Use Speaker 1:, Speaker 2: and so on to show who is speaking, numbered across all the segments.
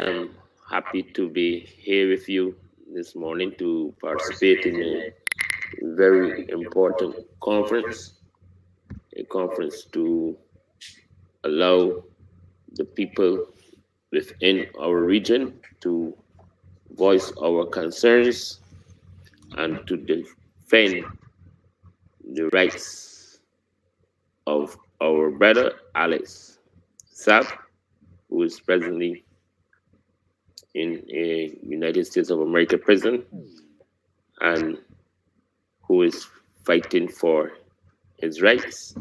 Speaker 1: I'm happy to be here with you this morning to participate in a very important conference, a conference to allow the people within our region to voice our concerns and to defend the rights of our brother Alex Saab, who is presently in a United States of America prison and who is fighting for his rights,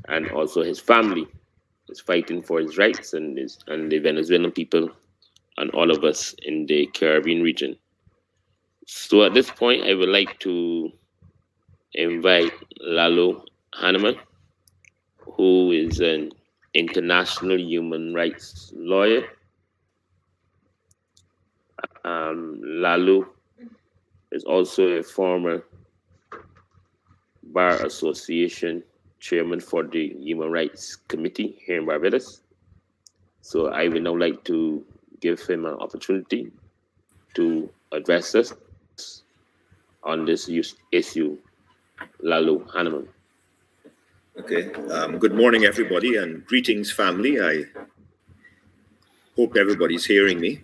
Speaker 1: and also his family is fighting for his rights, and the Venezuelan people and all of us in the Caribbean region. So at this point, I would like to invite Lalo Hanneman, who is an international human rights lawyer. Lalo is also a former Bar Association chairman for the Human Rights Committee here in Barbados. So I would now like to give him an opportunity to address us on this issue. Lalo Hanneman.
Speaker 2: Okay. Good morning, everybody, and greetings, family. I hope everybody's hearing me.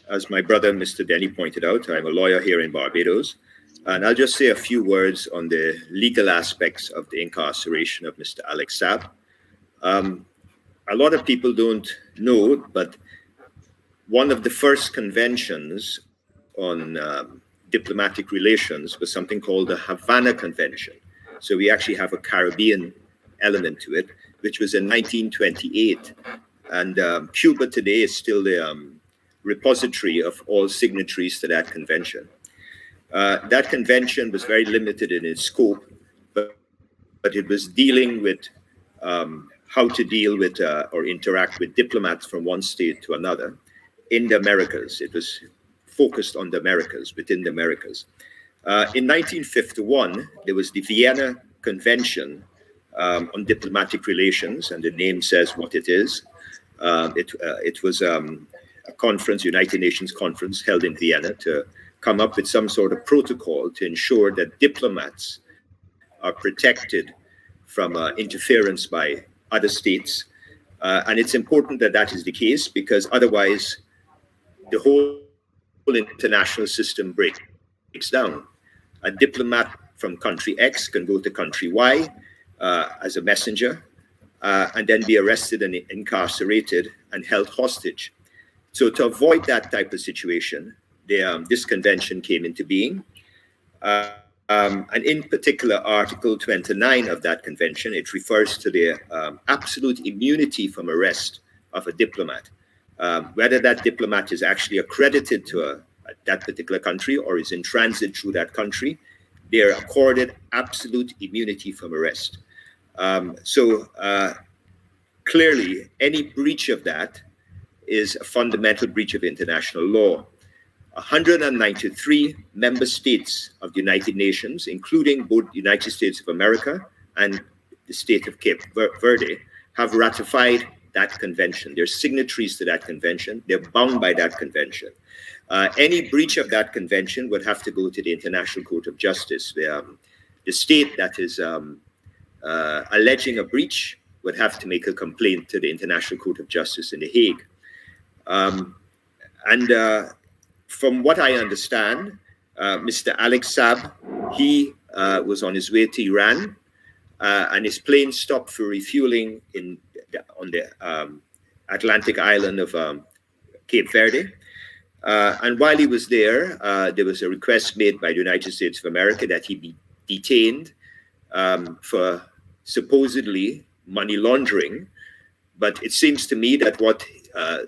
Speaker 2: As my brother, Mr. Denny, pointed out, I'm a lawyer here in Barbados, and I'll just say a few words on the legal aspects of the incarceration of Mr. Alex Saab. A lot of people don't know, but one of the first conventions on diplomatic relations was something called the Havana Convention. So we actually have a Caribbean element to it, which was in 1928. And Cuba today is still the repository of all signatories to that convention. That convention was very limited in its scope, but it was dealing with how to deal with or interact with diplomats from one state to another in the Americas. It was focused on the Americas, within the Americas. In 1951, there was the Vienna Convention on Diplomatic Relations, and the name says what it is. It was a conference, United Nations conference held in Vienna to come up with some sort of protocol to ensure that diplomats are protected from interference by other states. And it's important that that is the case because otherwise the whole international system breaks down. A diplomat from country X can go to country Y as a messenger and then be arrested and incarcerated and held hostage. So to avoid that type of situation, this convention came into being. And in particular, Article 29 of that convention, it refers to the absolute immunity from arrest of a diplomat. Whether that diplomat is actually accredited to that particular country or is in transit through that country, they are accorded absolute immunity from arrest. So clearly, any breach of that is a fundamental breach of international law. 193 member states of the United Nations, including both the United States of America and the state of Cape Verde, have ratified that convention. They're signatories to that convention. They're bound by that convention. Any breach of that convention would have to go to the International Court of Justice. The state that is alleging a breach would have to make a complaint to the International Court of Justice in The Hague. From what I understand, Mr. Alex Saab, he was on his way to Iran, and his plane stopped for refueling on the Atlantic island of Cape Verde. And while he was there was a request made by the United States of America that he be detained for supposedly money laundering. But it seems to me that what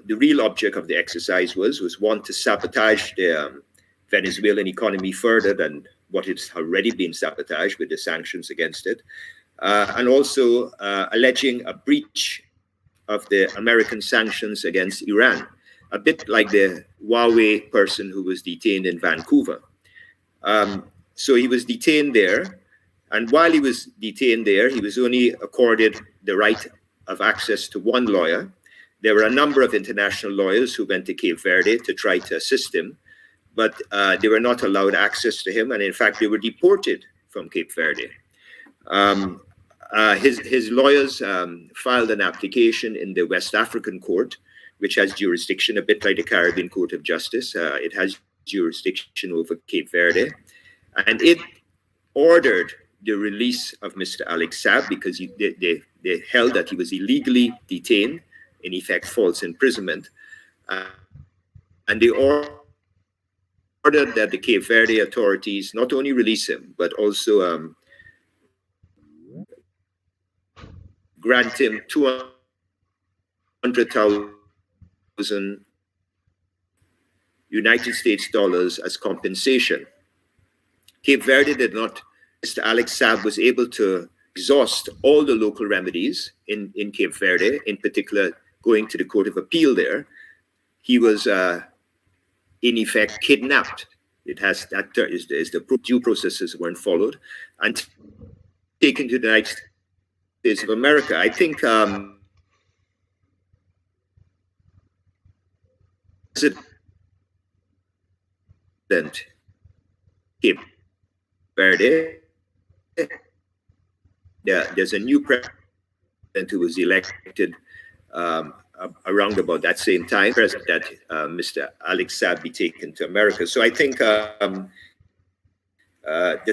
Speaker 2: the real object of the exercise was one, to sabotage the Venezuelan economy further than what it's already been sabotaged with the sanctions against it, and also alleging a breach of the American sanctions against Iran, a bit like the Huawei person who was detained in Vancouver. So he was detained there, and while he was detained there, he was only accorded the right of access to one lawyer. There were a number of international lawyers who went to Cape Verde to try to assist him, but they were not allowed access to him, and in fact, they were deported from Cape Verde. Um, his lawyers filed an application in the West African court, which has jurisdiction, a bit like the Caribbean Court of Justice. It has jurisdiction over Cape Verde, and it ordered the release of Mr. Alex Saab because they held that he was illegally detained, in effect, false imprisonment. And they ordered that the Cape Verde authorities not only release him, but also grant him 200,000 United States dollars as compensation. Cape Verde did not. Mr. Alex Saab was able to exhaust all the local remedies in Cape Verde, in particular going to the Court of Appeal there. He was, in effect, kidnapped. It has that is the due processes weren't followed, and taken to the United States of America. I think Cape Verde, there's a new president who was elected around about that same time, president that Mr. Alex Saab be taken to America. So I think the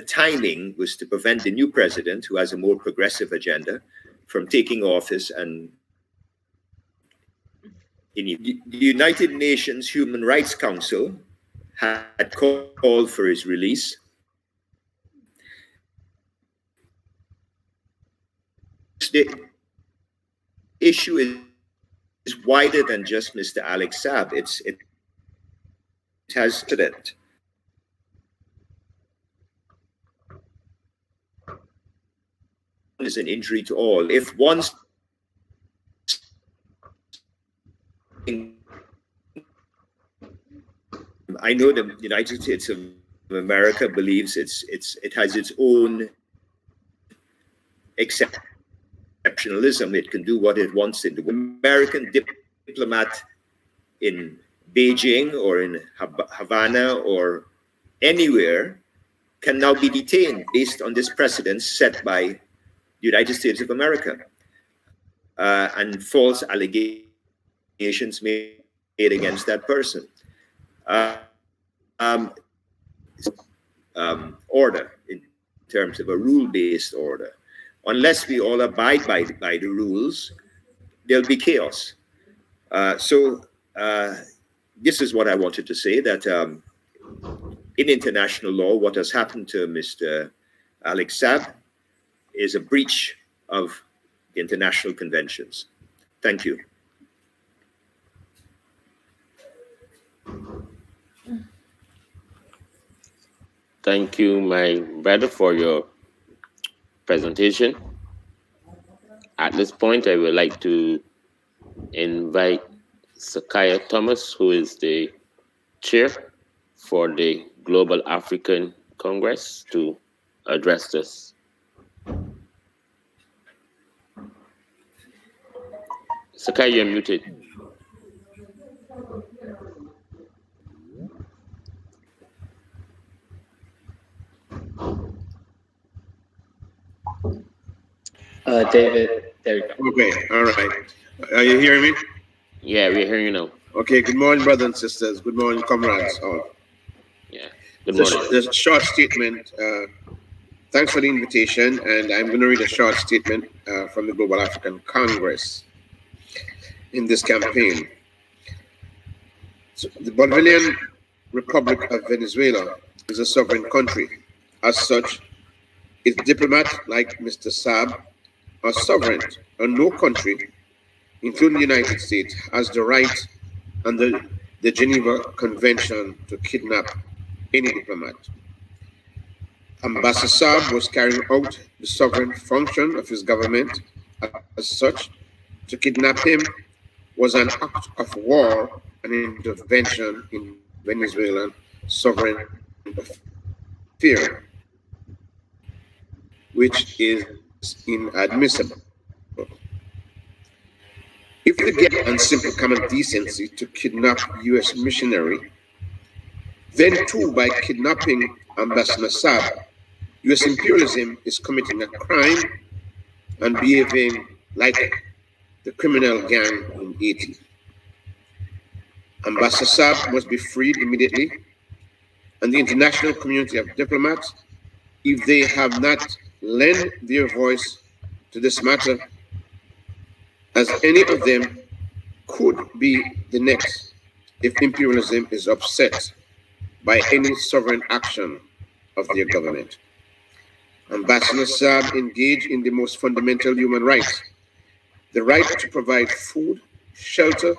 Speaker 2: timing was to prevent the new president, who has a more progressive agenda, from taking office. And the United Nations Human Rights Council had called for his release. The issue is wider than just Mr. Alex Saab. It has precedent. Is an injury to all. If one I know the United States of America believes it has its own exceptionalism. It can do what it wants in the American diplomat in Beijing or in Havana or anywhere can now be detained based on this precedent set by the United States of America and false allegations made against that person. Order in terms of a rule-based order. Unless we all abide by the rules, there'll be chaos. So this is what I wanted to say, that in international law, what has happened to Mr. Alex Saab is a breach of the international conventions. Thank you.
Speaker 1: Thank you, my brother, for your presentation. At this point, I would like to invite Sakaya Thomas, who is the chair for the Global African Congress, to address us. Sakaya, you're muted.
Speaker 3: David, there you go.
Speaker 4: Okay, all right. Are you hearing me?
Speaker 1: Yeah, we're hearing you now.
Speaker 4: Okay, good morning, brothers and sisters. Good morning, comrades.
Speaker 1: Yeah, good morning.
Speaker 4: There's a short statement. Thanks for the invitation, and I'm going to read a short statement from the Global African Congress in this campaign. So the Bolivarian Republic of Venezuela is a sovereign country. As such, its diplomats, like Mr. Saab, are sovereign, and no country, including the United States, has the right under the Geneva Convention to kidnap any diplomat. Ambassador Saab was carrying out the sovereign function of his government. As such, to kidnap him was an act of war and intervention in Venezuelan sovereign affairs, which is inadmissible. If they get on simple common decency to kidnap US missionary, then too by kidnapping Ambassador Saab, US imperialism is committing a crime and behaving like the criminal gang in Haiti. Ambassador Saab must be freed immediately, and the international community of diplomats, if they have not lent their voice to this matter, as any of them could be the next if imperialism is upset by any sovereign action of their government. Ambassador Saab engaged in the most fundamental human rights, the right to provide food, shelter,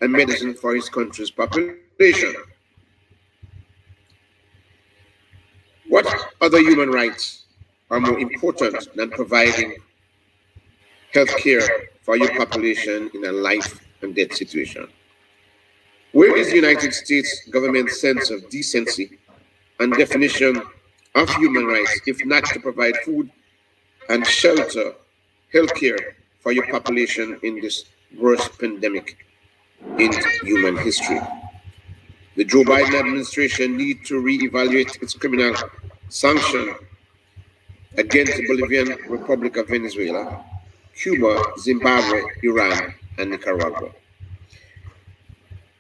Speaker 4: and medicine for his country's population. What other human rights are more important than providing health care for your population in a life and death situation? Where is the United States government's sense of decency and definition of human rights if not to provide food and shelter, health care for your population in this worst pandemic in human history? The Joe Biden administration needs to reevaluate its criminal sanction against the Bolivian Republic of Venezuela, Cuba, Zimbabwe, Iran, and Nicaragua.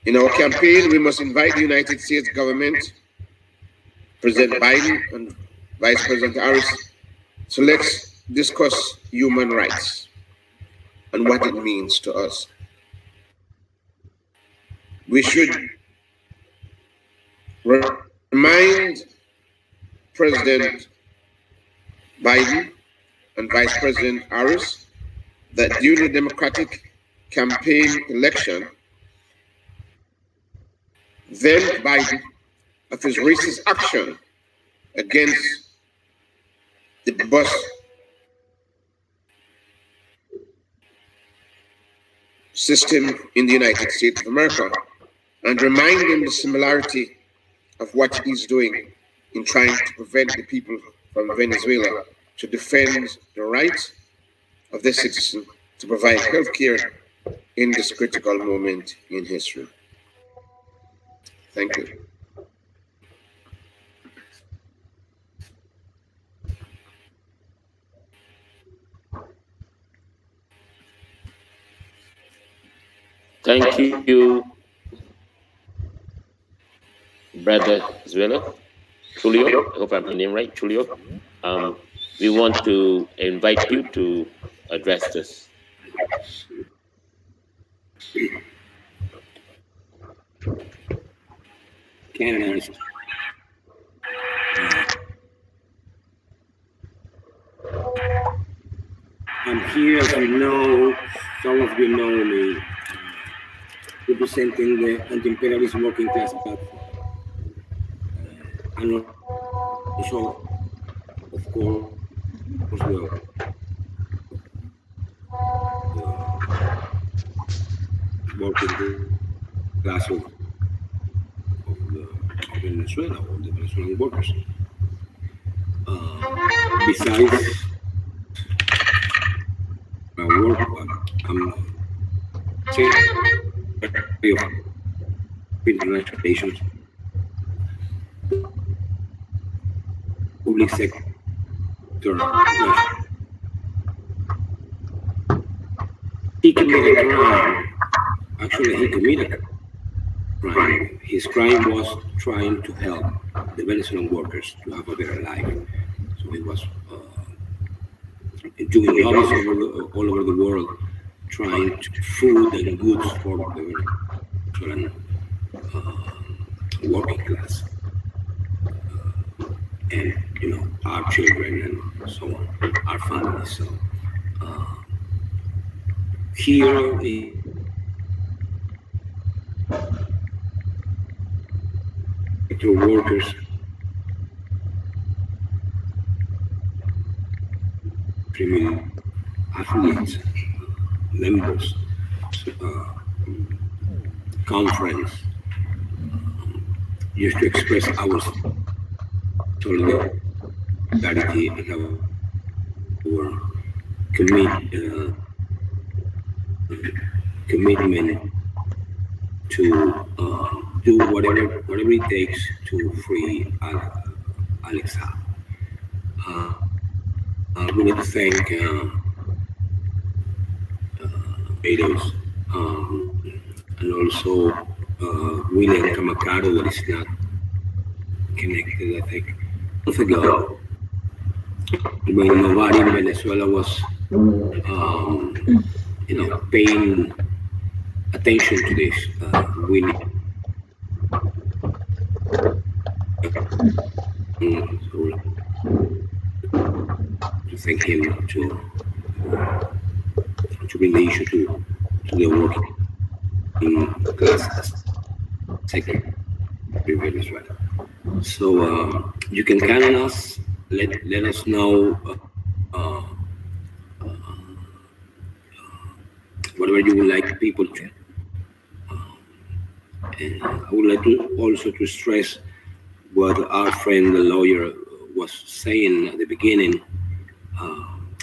Speaker 4: In our campaign, we must invite the United States government, President Biden and Vice President Harris, to let's discuss human rights and what it means to us. We should remind President Biden and Vice President Harris that during the Democratic campaign election, then Biden, of his racist action against the bus system in the United States of America, and remind him the similarity of what he's doing in trying to prevent the people from Venezuela to defend the rights of their citizens to provide health care in this critical moment in history. Thank you.
Speaker 1: Thank you, Brother Zuela. Julio, I hope I'm your name right, Julio. Um, we want to invite you to address this.
Speaker 5: Canada. I'm here, as you know, some of you know me, representing the anti-imperialist working class platform. And also, of course, the working class of Venezuela, or the Venezuelan workers. Besides my work, I'm Secretary of International Relations, Public Sector. He committed a crime. Actually, he committed a crime. His crime was trying to help the Venezuelan workers to have a better life. So he was doing lobbies all over the world, trying to food and goods for the Venezuelan working class, and our children and so on, our families. So here the workers athletes, members, conference, just to express our solidarity and our commitment to do whatever it takes to free Alex Saab. We need to thank Barbados, and also William Kamakato, that is not connected, I think. A month ago, when nobody in Venezuela was, paying attention to this, we need to thank him to bring the issue to the working class sector in Venezuela. So you can count on us. Let us know whatever you would like people to. And I would like to also to stress what our friend, the lawyer, was saying at the beginning.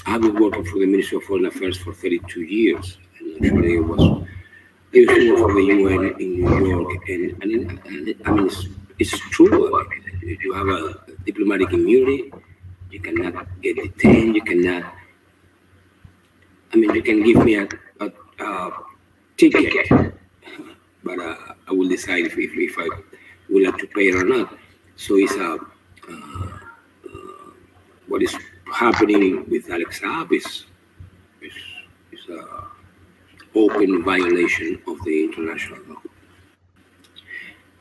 Speaker 5: I've been working for the Ministry of Foreign Affairs for 32 years, and actually I used to work for the UN in New York, and I mean, it's true. I mean, you have a diplomatic immunity, you cannot get detained, you cannot. I mean, you can give me a ticket, but I will decide if I would like to pay it or not. So it's what is happening with Alex Saab is a open violation of the international law.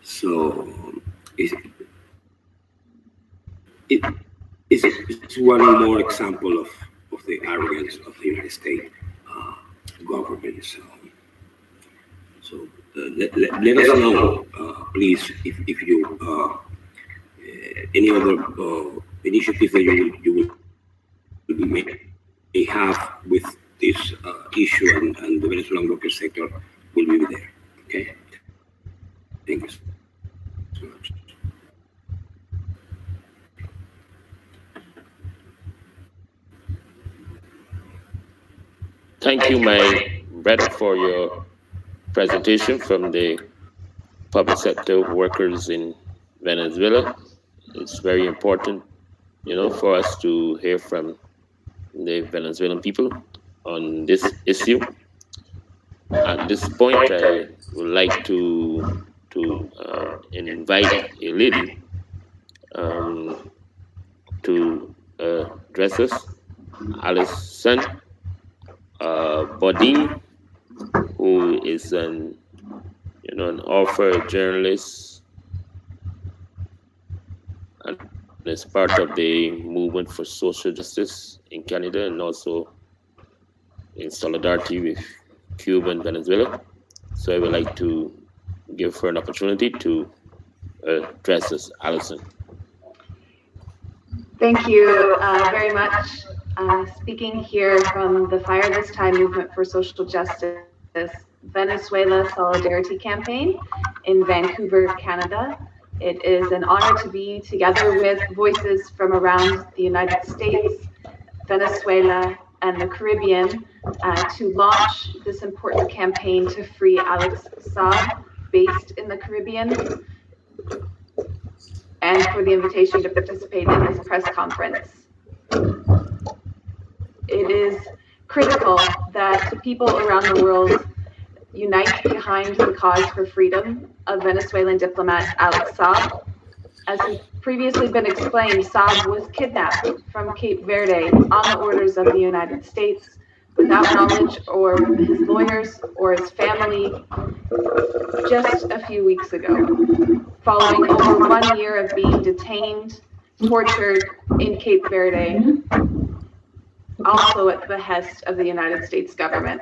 Speaker 5: So it's one more example of the arrogance of the United States government. So let us know, please, if you any other initiative that you will may have with this issue, and the Venezuelan worker sector will be there. Okay, thank you so much.
Speaker 1: Thank you, my brother, for your presentation from the public sector workers in Venezuela. It's very important, for us to hear from the Venezuelan people on this issue. At this point, I would like to invite a lady to address us, Alison Bodine, who is an author, journalist, and is part of the movement for social justice in Canada, and also in solidarity with Cuba and Venezuela. So I would like to give her an opportunity to address us. Alison.
Speaker 6: Thank you very much. Speaking here from the Fire This Time Movement for Social Justice Venezuela Solidarity Campaign in Vancouver, Canada. It is an honor to be together with voices from around the United States, Venezuela, and the Caribbean to launch this important campaign to free Alex Saab, based in the Caribbean, and for the invitation to participate in this press conference. It is critical that people around the world unite behind the cause for freedom of Venezuelan diplomat Alex Saab. As has previously been explained, Saab was kidnapped from Cape Verde on the orders of the United States without knowledge or his lawyers or his family just a few weeks ago, following over 1 year of being detained, tortured in Cape Verde, also at the behest of the United States government.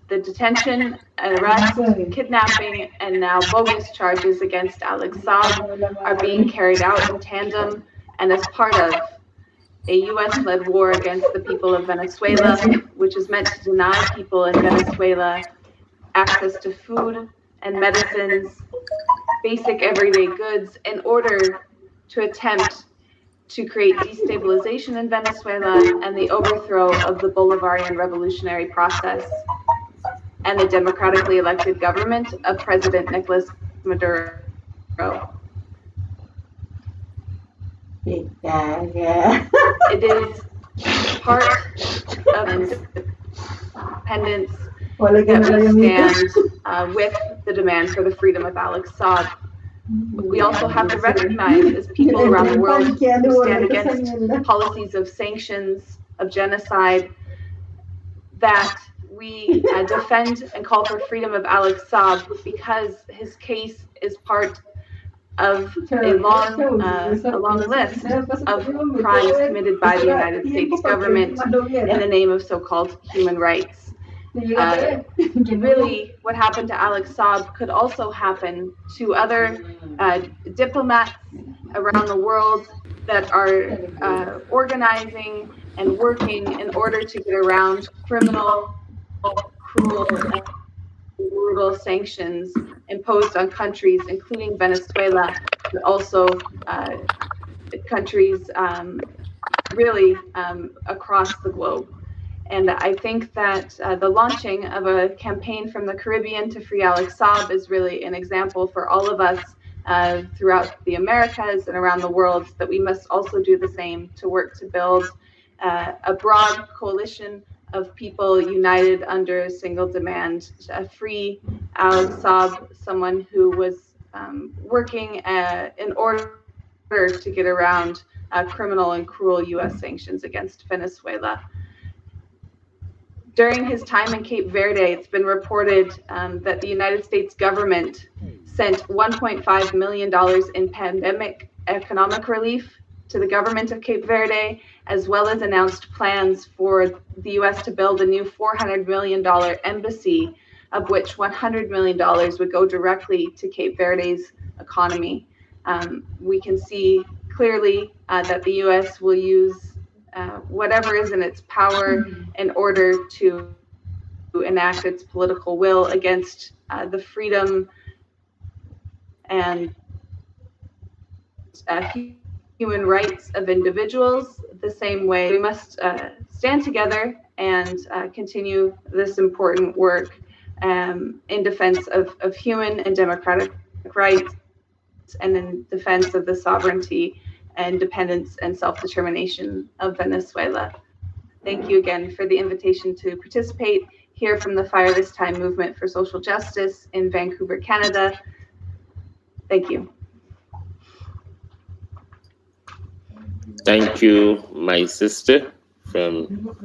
Speaker 6: The detention, arrest, kidnapping, and now bogus charges against Alex Saab are being carried out in tandem and as part of a US-led war against the people of Venezuela, which is meant to deny people in Venezuela access to food and medicines, basic everyday goods, in order to attempt to create destabilization in Venezuela and the overthrow of the Bolivarian revolutionary process. and the democratically elected government of President Nicolas Maduro.
Speaker 7: Yeah.
Speaker 6: It is part of independence that we stand with the demand for the freedom of Alex Saab. We also have to recognize, as people around the world who stand against policies of sanctions, of genocide, that we defend and call for freedom of Alex Saab because his case is part of a long list of crimes committed by the United States government in the name of so-called human rights. Really, what happened to Alex Saab could also happen to other diplomats around the world that are organizing and working in order to get around criminal, cruel, and brutal sanctions imposed on countries, including Venezuela, but also countries really across the globe. And I think that the launching of a campaign from the Caribbean to free Alex Saab is really an example for all of us throughout the Americas and around the world that we must also do the same to work to build a broad coalition of people united under a single demand to free Alex Saab, someone who was working in order to get around criminal and cruel U.S. sanctions against Venezuela. During his time in Cape Verde, it's been reported that the United States government sent $1.5 million in pandemic economic relief to the government of Cape Verde, as well as announced plans for the U.S. to build a new $400 million embassy, of which $100 million would go directly to Cape Verde's economy. We can see clearly that the U.S. will use whatever is in its power in order to enact its political will against the freedom and human rights of individuals. The same way, we must stand together and continue this important work in defense of human and democratic rights and in defense of the sovereignty, independence, and self-determination of Venezuela. Thank you again for the invitation to participate here from the Fire This Time Movement for Social Justice in Vancouver, Canada. Thank you.
Speaker 1: Thank you, my sister from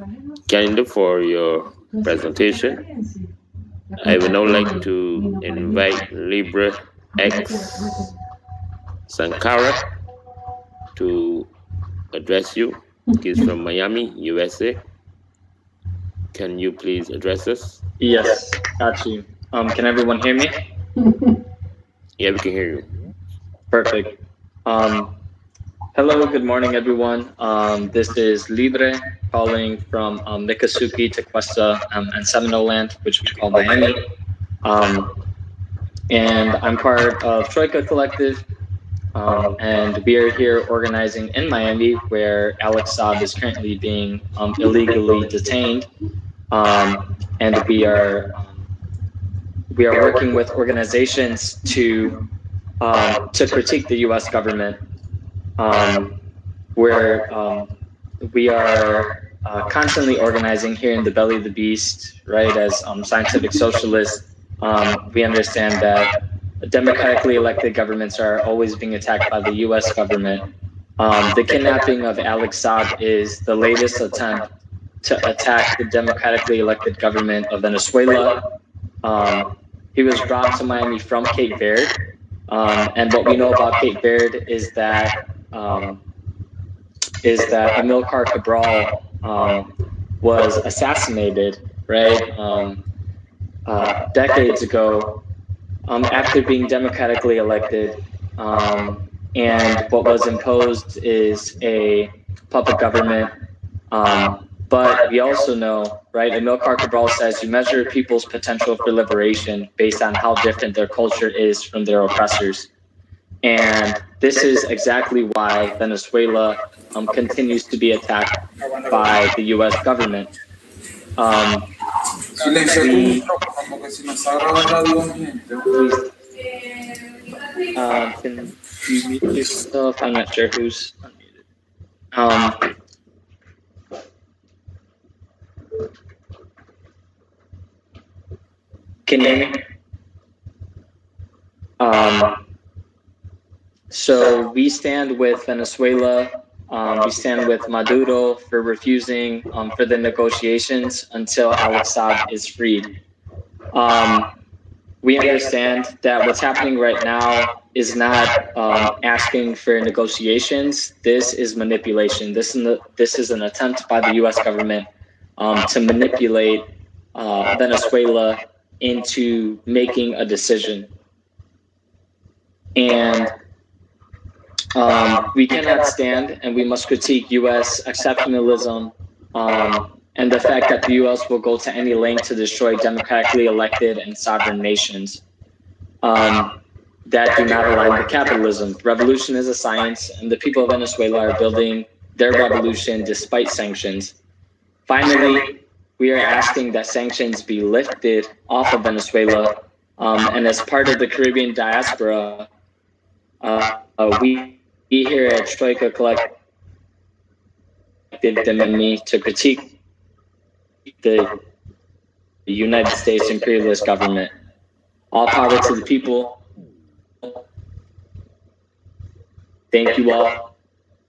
Speaker 1: Canada, for your presentation. I would now like to invite Libra X Sankara to address you. He's from Miami, USA. Can you please address us?
Speaker 3: Yes, got you. Can everyone hear me?
Speaker 1: Yeah, we can hear you.
Speaker 3: Perfect. Hello, good morning, everyone. This is Libre calling from Miccosukee, Tequesta, and Seminole Land, which we call Miami. And I'm part of Troika Collective, and we are here organizing in Miami, where Alex Saab is currently being illegally detained. And we are working with organizations to critique the U.S. government, where we are constantly organizing here in the belly of the beast, right? As scientific socialists, we understand that democratically elected governments are always being attacked by the U.S. government. The kidnapping of Alex Saab is the latest attempt to attack the democratically elected government of Venezuela. He was brought to Miami from Cape Verde. And what we know about Cape Verde is that Amilcar Cabral was assassinated, right, decades ago, after being democratically elected. And what was imposed is a puppet government. But we also know, right, Amilcar Cabral says you measure people's potential for liberation based on how different their culture is from their oppressors. And this is exactly why Venezuela continues to be attacked by the U.S. government. Luis, can you mute yourself? I'm not sure who's unmuted. Can you hear me? So we stand with Venezuela. We stand with Maduro for refusing for the negotiations until Alex Saab is freed. We understand that what's happening right now is not asking for negotiations. This is manipulation. This is an attempt by the U.S. government to manipulate Venezuela into making a decision. And we cannot stand and we must critique U.S. exceptionalism and the fact that the U.S. will go to any length to destroy democratically elected and sovereign nations that do not align with capitalism. Revolution is a science, and the people of Venezuela are building their revolution despite sanctions. Finally, we are asking that sanctions be lifted off of Venezuela, and as part of the Caribbean diaspora, we here at Troika Collective demand me to critique the United States imperialist government. All power to the people. Thank you all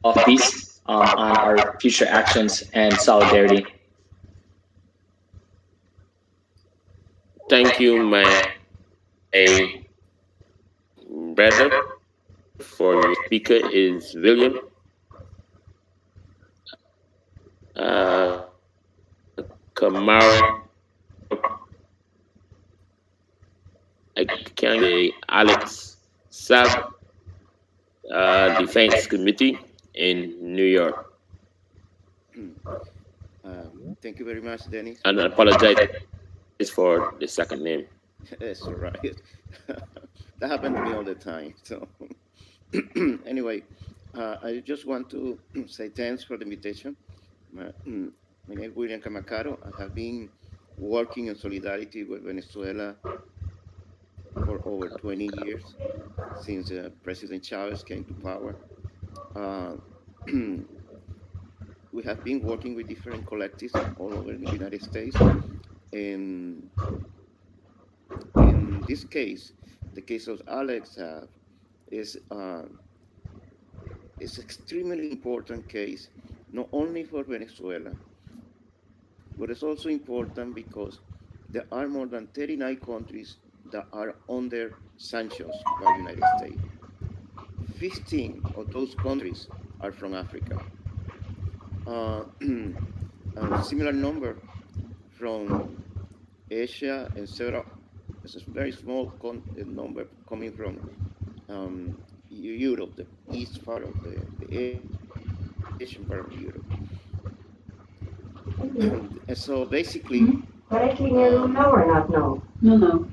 Speaker 3: for peace on our future actions and solidarity.
Speaker 1: Thank you, my brother, for your speaker is William. Kamara, I can the Alex Saab Defense Committee in New York.
Speaker 7: Thank you very much, Dennis.
Speaker 1: And I apologize for the second name.
Speaker 7: It's all right. That happened to me all the time. So, anyway, I just want to say thanks for the invitation. My name is William Camacaro. I have been working in solidarity with Venezuela for over 20 years since President Chavez came to power. Uh, we have been working with different collectives all over the United States. And in this case, the case of Alex is is extremely important case, not only for Venezuela, but it's also important because there are more than 39 countries that are under sanctions by United States. 15 of those countries are from Africa. A similar number from Asia and several, it's a very small number coming from Europe, the east part of the Asian part of Europe. And so basically,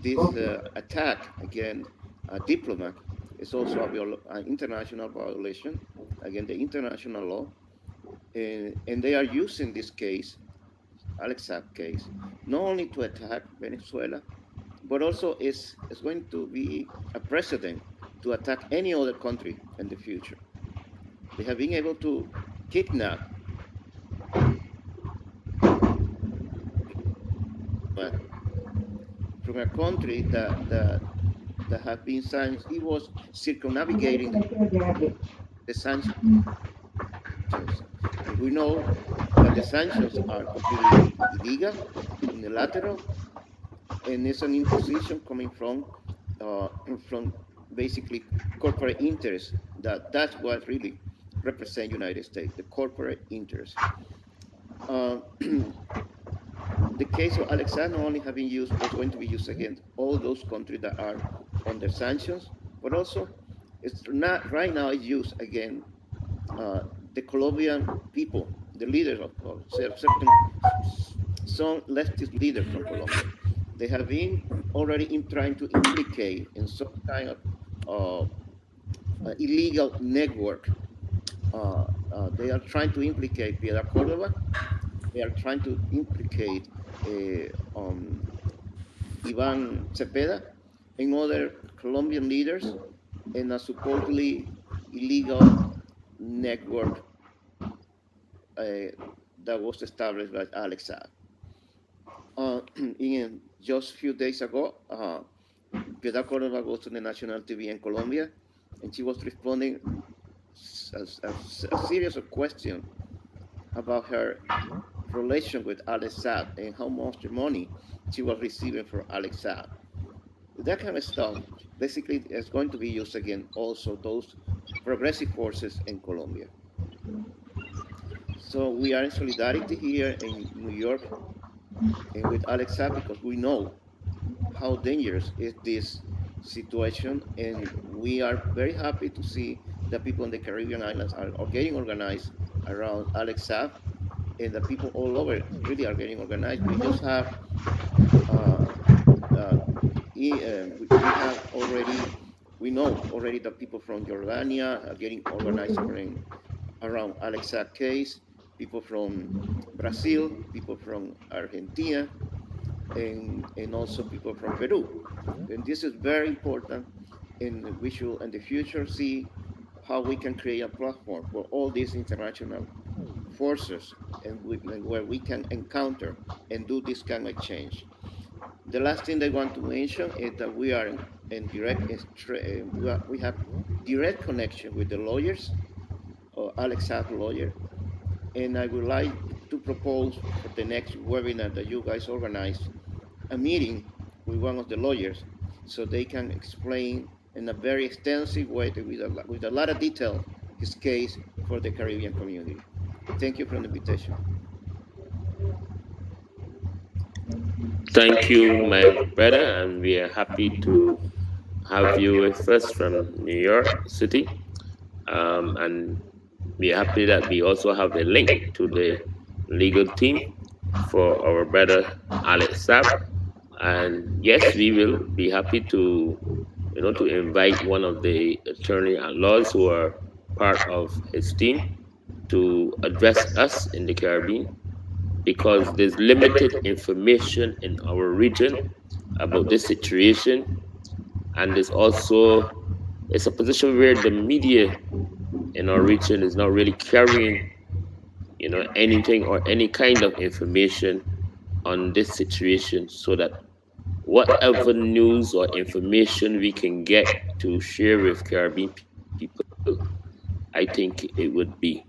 Speaker 7: this attack against a diplomat is also an international violation against the international law. And they are using this case, Alex Saab case, not only to attack Venezuela, but also is going to be a precedent to attack any other country in the future. They have been able to kidnap diplomat from a country that have been sanctioned. He was circumnavigating the sanctions, and we know that the sanctions are completely illegal, unilateral, and it's an imposition coming uh, from basically corporate interests. That's what really represent United States, the corporate interests. Uh, the case of Alexander only having used was going to be used against all those countries that are under sanctions, but also it's not right now it's used against uh, the Colombian people, the leaders of certain some leftist leaders from Colombia. They have been already trying to implicate in some kind of illegal network. They are trying to implicate Piedra Cordova. They are trying to implicate uh, um, Ivan Cepeda, and other Colombian leaders in a supposedly illegal network that was established by Alex Saab. In just a few days ago, Piedad Cordova goes to the national TV in Colombia, and she was responding a series of questions about her relation with Alex Saab and how much money she was receiving from Alex Saab. That kind of stuff basically is going to be used again also those progressive forces in Colombia. So we are in solidarity here in New York and with Alex Saab because we know how dangerous is this situation, and we are very happy to see that people in the Caribbean islands are getting organized around Alex Saab, and the people all over really are getting organized. We just have uh, uh, we have already we know already that people from Jordania are getting organized around Alex Saab case. People from Brazil, people from Argentina, and also people from Peru. And this is very important, and we should in the future see how we can create a platform for all these international forces and where we can encounter and do this kind of change. The last thing I want to mention is that we are in direct, we have direct connection with the lawyers, or Alex Saab lawyer, and I would like to propose for the next webinar that you guys organize a meeting with one of the lawyers so they can explain in a very extensive way with a lot of detail his case for the Caribbean community. Thank you for the invitation.
Speaker 1: Thank you, my brother, and we are happy to have you with us from New York City. And we are happy that we also have a link to the legal team for our brother Alex Saab. And yes, we will be happy to, to invite one of the attorney at laws who are part of his team to address us in the Caribbean, because there's limited information in our region about this situation, and there's also it's a position where the media in our region is not really carrying anything or any kind of information on this situation, so that whatever news or information we can get to share with Caribbean people, I think it would be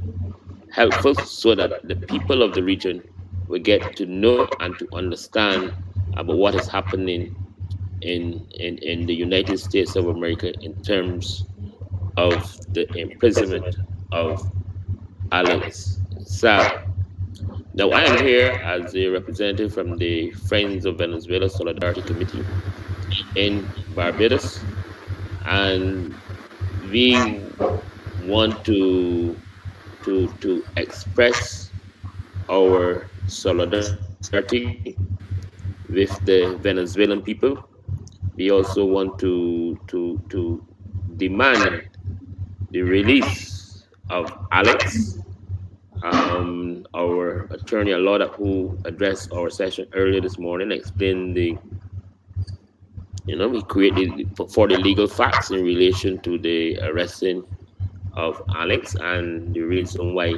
Speaker 1: helpful, so that the people of the region will get to know and to understand about what is happening in the United States of America in terms of the imprisonment of Alex Saab. Now, I am here as a representative from the Friends of Venezuela Solidarity Committee in Barbados, and we want to express our solidarity with the Venezuelan people. We also want to demand the release of Alex, our attorney at law that who addressed our session earlier this morning, explained the he created for the legal facts in relation to the arresting of Alex and the reason why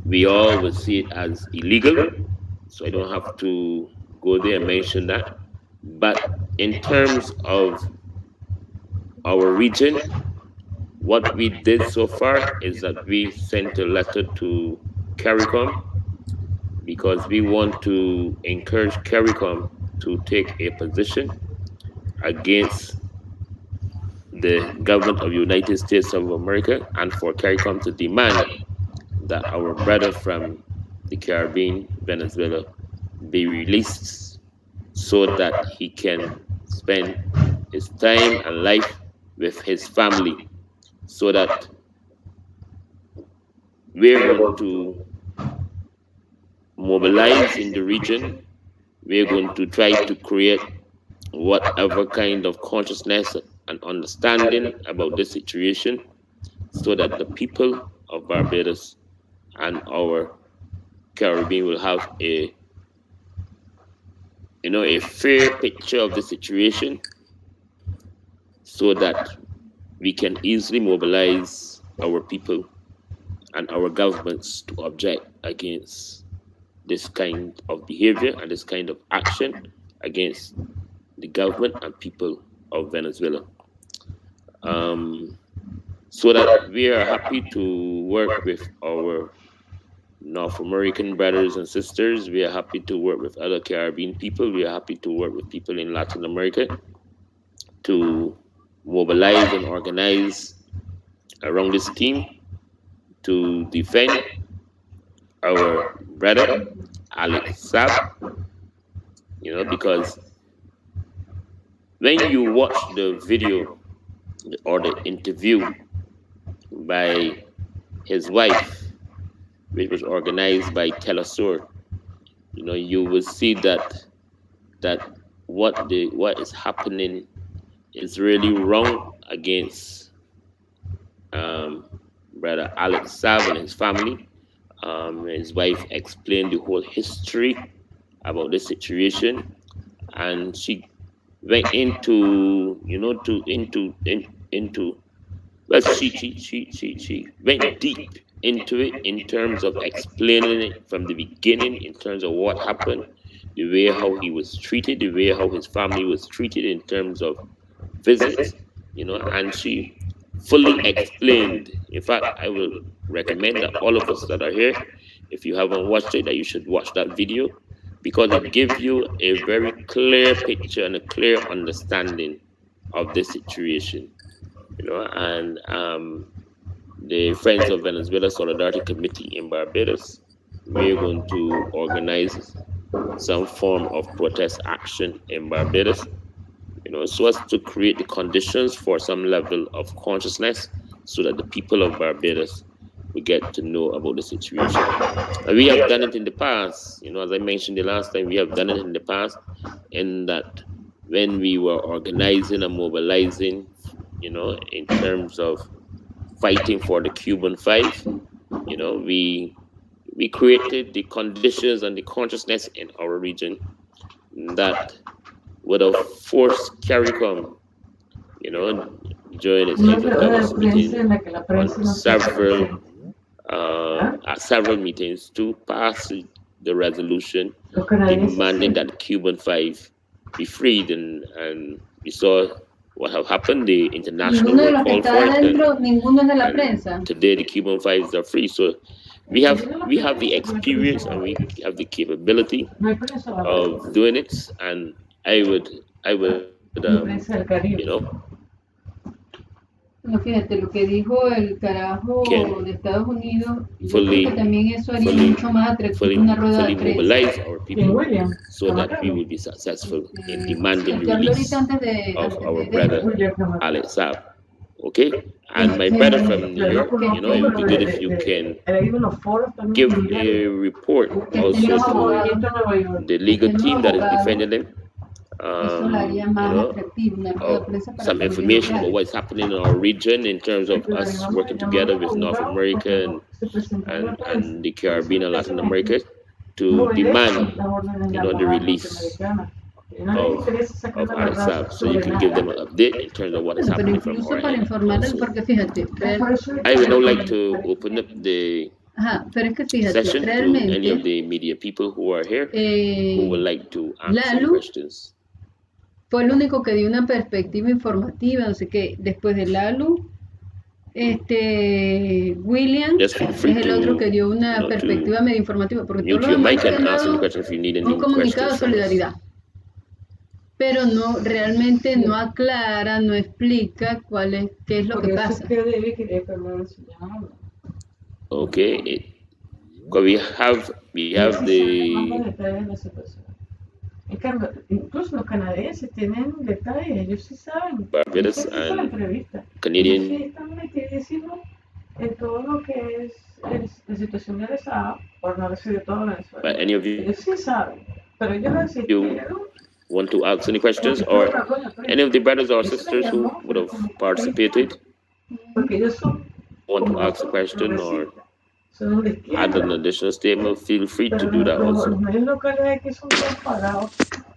Speaker 1: we all would see it as illegal. So I don't have to go there and mention that. But in terms of our region, what we did so far is that we sent a letter to CARICOM, because we want to encourage CARICOM to take a position against the government of the United States of America, and for CARICOM to demand that our brother from the Caribbean, Venezuela, be released so that he can spend his time and life with his family, so that we're going to mobilize in the region. We're going to try to create whatever kind of consciousness and understanding about this situation, so that the people of Barbados and our Caribbean will have a a fair picture of the situation so that we can easily mobilize our people and our governments to object against this kind of behavior and this kind of action against the government and people of Venezuela. Um, so that we are happy to work with our North American brothers and sisters. We are happy to work with other Caribbean people. We are happy to work with people in Latin America to mobilize and organize around this team to defend our brother Alex Saab, because when you watch the video or the interview by his wife, which was organized by Telesur, you will see that what is happening is really wrong against um, brother Alex Saab and his family. His wife explained the whole history about the situation, and she went into well, she went deep into it in terms of explaining it from the beginning, in terms of what happened, the way how he was treated, the way how his family was treated in terms of visits, and she fully explained. In fact, I will recommend that all of us that are here, if you haven't watched it, that you should watch that video because it gives you a very clear picture and a clear understanding of the situation. And the Friends of Venezuela Solidarity Committee in Barbados, we're going to organize some form of protest action in Barbados, so as to create the conditions for some level of consciousness so that the people of Barbados will get to know about the situation. And we have done it in the past, as I mentioned the last time, we have done it in the past, in that when we were organizing and mobilizing, in terms of fighting for the Cuban Five, we created the conditions and the consciousness in our region that would have forced CARICOM, you know, during its House of Governors meeting on at several meetings to pass the resolution demanding that the Cuban Five be freed, and we saw what have happened. The international world called for it, and today the Cuban Fives are free. So we have the experience and we have the capability of doing it, and I would
Speaker 8: No, fíjate, lo que dijo el carajo de
Speaker 1: can
Speaker 8: Estados Unidos, yo creo que también eso haría
Speaker 1: fully
Speaker 8: mucho más atractivo
Speaker 1: fully
Speaker 8: una rueda de
Speaker 1: fully
Speaker 8: prensa.
Speaker 1: mobilize our people so that we will be successful in demanding the
Speaker 8: Yo hablé
Speaker 1: release
Speaker 8: ahorita
Speaker 1: of our
Speaker 8: antes
Speaker 1: brother Alex Saab. Okay, and my brother from New York, it would be good if you can give a report also to the legal team that is defending him.
Speaker 8: Eso la haría más atractivo, una rueda de
Speaker 1: Of
Speaker 8: prensa para
Speaker 1: some
Speaker 8: los medios
Speaker 1: information about
Speaker 8: locales.
Speaker 1: what's happening in our region in terms of us working together with North America and the Caribbean and Latin America to demand, the release of Alex Saab, so you can give them an update in terms of what is
Speaker 8: Bueno, pero
Speaker 1: happening from
Speaker 8: incluso
Speaker 1: our
Speaker 8: para
Speaker 1: end
Speaker 8: informarles,
Speaker 1: also.
Speaker 8: porque fíjate,
Speaker 1: I would now like to open up the
Speaker 8: ajá, pero es que fíjate,
Speaker 1: session to any of
Speaker 8: realmente
Speaker 1: the media people who are here who would like to answer any
Speaker 8: Lalu
Speaker 1: questions.
Speaker 8: fue el único que dio una perspectiva informativa, no sé qué. Después de Lalu, William
Speaker 1: Just feel
Speaker 8: es
Speaker 1: free
Speaker 8: el otro que
Speaker 1: to
Speaker 8: dio una
Speaker 1: to
Speaker 8: perspectiva medio informativa, porque todos
Speaker 1: mute
Speaker 8: los
Speaker 1: your
Speaker 8: demás
Speaker 1: mic
Speaker 8: lo que
Speaker 1: and
Speaker 8: han
Speaker 1: ask any
Speaker 8: dado
Speaker 1: questions if you need
Speaker 8: un
Speaker 1: any
Speaker 8: comunicado
Speaker 1: questions
Speaker 8: de
Speaker 1: from us.
Speaker 8: solidaridad, pero no realmente no aclara, no explica qué es lo que pasa.
Speaker 1: Okay, because we have the
Speaker 9: Incluso los canadienses tienen detalles, ellos sí saben.
Speaker 1: Barbados
Speaker 9: Ellos sí son
Speaker 1: and
Speaker 9: entrevistas. Ellos sí
Speaker 1: Canadian.
Speaker 9: están metidísimos en todo lo que es la situación de Saab, por no decir de todo Venezuela.
Speaker 1: But any of
Speaker 9: Ellos sí saben, pero ellos
Speaker 1: you
Speaker 9: asistieron
Speaker 1: want to ask any questions,
Speaker 9: porque fue
Speaker 1: or
Speaker 9: una buena prensa.
Speaker 1: any of the brothers or
Speaker 9: Eso le
Speaker 1: sisters who
Speaker 9: llamó
Speaker 1: would have
Speaker 9: como
Speaker 1: participated
Speaker 9: porque ellos son
Speaker 1: want to
Speaker 9: como
Speaker 1: ask a
Speaker 9: nosotros,
Speaker 1: question or
Speaker 9: progresistas, son de
Speaker 1: add an
Speaker 9: izquierda.
Speaker 1: additional statement, feel free to
Speaker 9: Pero
Speaker 1: do that
Speaker 9: los
Speaker 1: also.
Speaker 9: medios locales aquí son tan pagados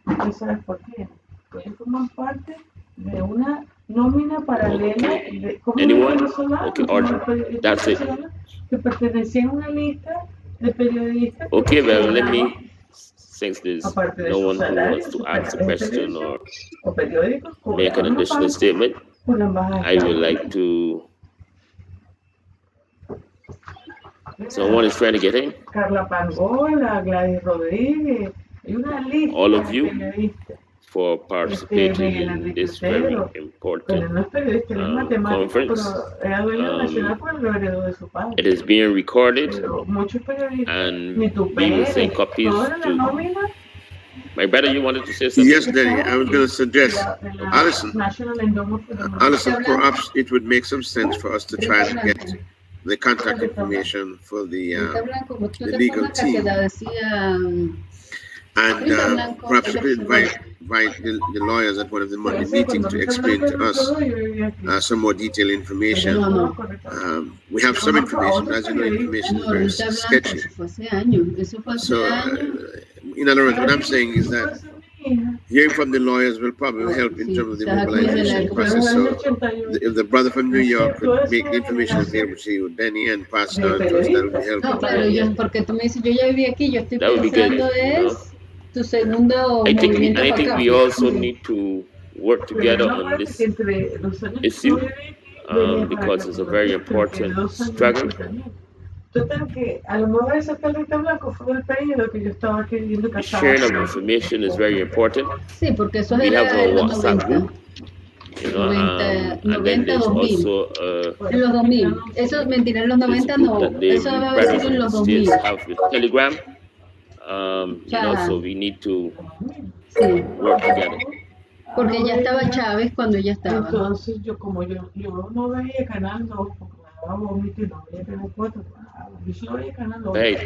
Speaker 9: ¿Tú sabes por qué? Porque ellos forman parte de una nómina paralela
Speaker 1: Okay.
Speaker 9: de como los
Speaker 1: Anyone?
Speaker 9: venezolanos,
Speaker 1: Okay,
Speaker 9: como
Speaker 1: or
Speaker 9: los periodistas
Speaker 1: that's it.
Speaker 9: venezolanos que pertenecían a una lista de periodistas que
Speaker 1: Okay, well, let
Speaker 9: funcionaban,
Speaker 1: me, since there's
Speaker 9: aparte de
Speaker 1: no
Speaker 9: su
Speaker 1: one who
Speaker 9: salario,
Speaker 1: wants to
Speaker 9: sus
Speaker 1: ask a
Speaker 9: canales de
Speaker 1: question
Speaker 9: televisión
Speaker 1: or
Speaker 9: o periódicos,
Speaker 1: make an
Speaker 9: cobraban
Speaker 1: additional
Speaker 9: aparte
Speaker 1: statement,
Speaker 9: por la embajada de
Speaker 1: I would
Speaker 9: Estados
Speaker 1: like
Speaker 9: Unidos.
Speaker 1: to. Someone is trying to get in.
Speaker 9: Carla Pangola, Gladys Rodríguez, hay una
Speaker 1: All
Speaker 9: lista
Speaker 1: of
Speaker 9: de
Speaker 1: you
Speaker 9: periodistas.
Speaker 1: for participating
Speaker 9: Miguel
Speaker 1: in
Speaker 9: Enrique
Speaker 1: this very
Speaker 9: Otero,
Speaker 1: important
Speaker 9: pero no es periodista, él es matemático,
Speaker 1: conference.
Speaker 9: pero era dueño nacional porque lo heredó de su padre.
Speaker 1: It is being recorded
Speaker 9: Pero muchos periodistas,
Speaker 1: and
Speaker 9: Mitu
Speaker 1: we will
Speaker 9: Pérez,
Speaker 1: send copies
Speaker 9: toda la
Speaker 1: to.
Speaker 9: nómina
Speaker 1: My brother, you wanted to say something?
Speaker 4: Yes, Danny, I was going to suggest,
Speaker 9: en la
Speaker 4: Alison,
Speaker 9: National Endowment for Democracy.
Speaker 4: Alison, perhaps it would make some sense for us to try to get the contact information for the legal team, and perhaps we could invite the lawyers at one of the Monday meetings to explain to us some more detailed information. We have some information, but as you know, information is very sketchy. So, in other words, what I'm saying is that hearing from the lawyers will probably help in terms of the mobilization process. So, if the brother from New York could make the information available to you, Danny, and pass it on to us, that would be helpful.
Speaker 8: No, claro, yo, porque tú me dices, yo ya viví aquí, yo estoy
Speaker 1: That would be good,
Speaker 8: pensando
Speaker 1: you know.
Speaker 8: es tu segundo
Speaker 1: I think
Speaker 8: movimiento
Speaker 1: and I
Speaker 8: para
Speaker 1: think
Speaker 8: acá.
Speaker 1: we also need to work together on this issue because it's a very important struggle.
Speaker 9: Total que a lo mejor esa carrita blanco fue el periodo que yo estaba queriendo
Speaker 1: The
Speaker 9: casar.
Speaker 1: sharing of information is very important.
Speaker 8: Sí, porque eso
Speaker 1: We have
Speaker 8: era
Speaker 1: a
Speaker 8: en los
Speaker 1: WhatsApp
Speaker 8: 90.
Speaker 1: group, you know,
Speaker 8: 90,
Speaker 1: and then
Speaker 8: 90,
Speaker 1: there's
Speaker 8: 2000.
Speaker 1: also
Speaker 8: En los 2000. Eso, mentira, en los
Speaker 1: this
Speaker 8: 90
Speaker 1: group
Speaker 8: no.
Speaker 1: that the
Speaker 8: Eso debe haber
Speaker 1: brothers
Speaker 8: sido
Speaker 1: in
Speaker 8: en
Speaker 1: the
Speaker 8: los
Speaker 1: States
Speaker 8: 2000.
Speaker 1: have with Telegram. You know, so we need to
Speaker 8: Sí,
Speaker 1: work together.
Speaker 8: porque ya estaba Chávez cuando ella estaba.
Speaker 9: Entonces yo no veía Canal 2 porque me daba vómito y no veía Canal 4. Yo solo veía Canal 2.
Speaker 1: Hey,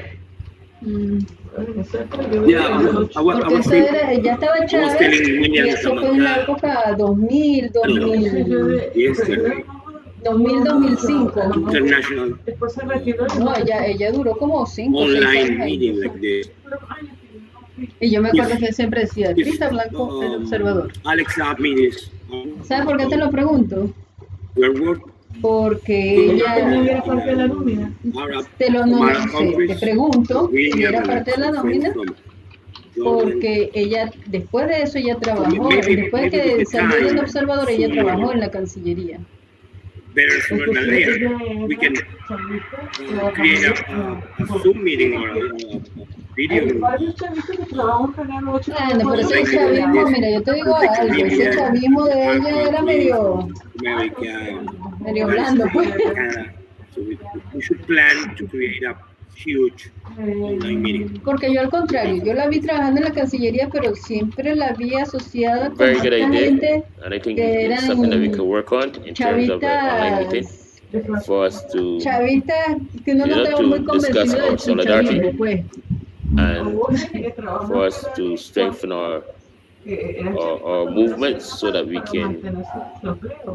Speaker 8: Porque eso era, ya estaba Chávez y eso fue en la época 2000, 2005.
Speaker 5: International
Speaker 9: Después se retiró.
Speaker 8: No, ella duró como 5 o 6
Speaker 5: online
Speaker 8: años.
Speaker 5: meeting like this.
Speaker 8: Y yo me acuerdo que siempre decía, Crista Blanco, el observador.
Speaker 5: Alex Saab meetings.
Speaker 8: ¿Sabes por qué te lo pregunto?
Speaker 5: We're working
Speaker 8: Porque ella
Speaker 9: era parte de la nómina.
Speaker 8: te lo no sé, te pregunto si era parte de la nómina, porque ella después de eso ella trabajó, después que salió del observador ella trabajó en la Cancillería.
Speaker 5: better sooner than later. We can create a Zoom meeting or a video.
Speaker 8: Bueno, pero ese chavismo, mira, yo te digo algo, ese chavismo de ella era medio blando, pues.
Speaker 5: So we should plan to create a huge online meeting.
Speaker 8: Porque yo al contrario, yo la vi trabajando en la Cancillería, pero siempre la vi asociada con
Speaker 1: very
Speaker 8: esta
Speaker 1: good idea,
Speaker 8: gente
Speaker 1: and I think
Speaker 8: que
Speaker 1: it's something that we
Speaker 8: eran
Speaker 1: can work on in terms of an online meeting for us to,
Speaker 8: chavistas que uno no estaba muy
Speaker 1: to discuss
Speaker 8: convencido
Speaker 1: our
Speaker 8: de su
Speaker 1: solidarity
Speaker 8: chavismo, pues.
Speaker 1: and for us to strengthen our movements so that we can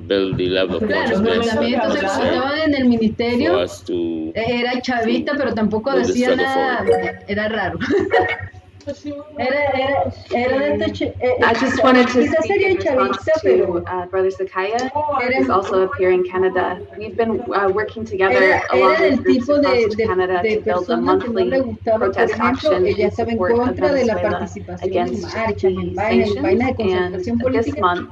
Speaker 1: build the level of
Speaker 8: Claro, no,
Speaker 1: consciousness
Speaker 8: también entonces cuando
Speaker 1: necessary
Speaker 8: estaban en el
Speaker 1: for
Speaker 8: ministerio
Speaker 1: us to
Speaker 8: era chavista, pero tampoco
Speaker 1: move the
Speaker 8: decía
Speaker 1: struggle
Speaker 8: nada,
Speaker 1: forward.
Speaker 8: era raro. Era de estos
Speaker 6: I just wanted to
Speaker 8: quizás
Speaker 6: speak
Speaker 8: sería
Speaker 6: in response
Speaker 8: chavista, pero
Speaker 6: to Brother Sakaya, who's also up here in Canada. We've been working together
Speaker 8: era
Speaker 6: along
Speaker 8: del
Speaker 6: with groups
Speaker 8: tipo
Speaker 6: across Canada
Speaker 8: de
Speaker 6: to build a
Speaker 8: persona que no
Speaker 6: monthly
Speaker 8: le gustaba, por
Speaker 6: protest
Speaker 8: ejemplo,
Speaker 6: action
Speaker 8: ella
Speaker 6: in
Speaker 8: estaba en
Speaker 6: support of
Speaker 8: contra de la
Speaker 6: Venezuela
Speaker 8: participación en
Speaker 6: against
Speaker 8: marchas, en
Speaker 6: the
Speaker 8: vainas de
Speaker 6: sanctions.
Speaker 8: concertación
Speaker 6: And this
Speaker 8: política.
Speaker 6: month,